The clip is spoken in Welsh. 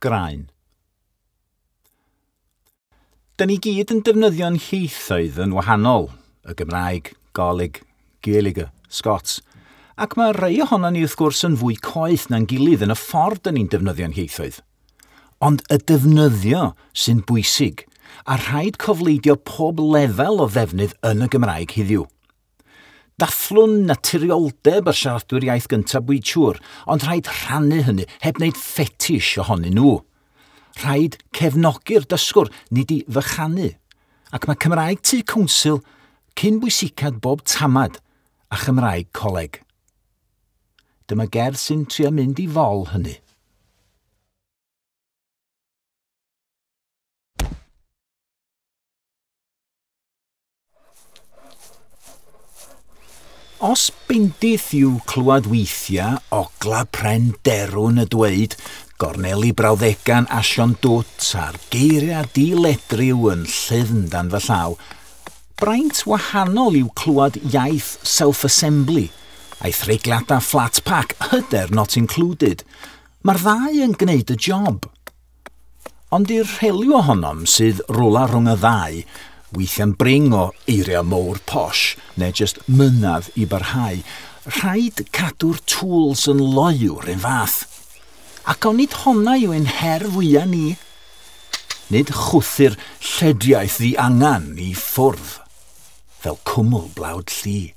graen. Dyn ni gyd yn defnyddio'n ieithoedd yn wahanol, y Gymraeg, Gaelig, Gaeleg, Scots, ac mae rhai ohonon ni wrth gwrs yn fwy coeth na'n gilydd yn y ffordd dyn ni'n defnyddio'n ieithoedd. Ond y defnyddio sy'n bwysig, a rhaid cofleidio pob lefel o ddefnydd yn y Gymraeg heddiw. Dathlwn naturioldeb yr siaradwyr iaith gyntaf bwyd siŵr, ond rhaid rhannu hynny heb wneud ffetish ohonyn nhw. Rhaid cefnogi'r dysgwr, nid i fychanu, ac mae Cymraeg Tŷ Cwnsel cyn bwysicad bob tamad a Chymraeg coleg. Dyma gerdd sy'n trio mynd i fol hynny. Os bendith yw clywed weithiau ogla pren derwn y dweud, gorneli brawddegan asion dwt a'r geiriau diledryw yn llyfn dan fy llaw, braint wahanol yw clywed iaith self-assembly, a'i threigliadau flat pack, hyder not included. Mae'r ddau yn gwneud y job. Ond i'r rheliw ohonom sydd rola rhwng y ddau, weithiau'n bring o eiriau mowr posh, neu jyst mynadd i barhau, rhaid cadw'r tools yn loiw'r un fath. Ac onid honna yw ein her fwyaf ni. Nid chwthu'r llediaeth ddi angan i ffwrdd, fel cwmwl blawd llu.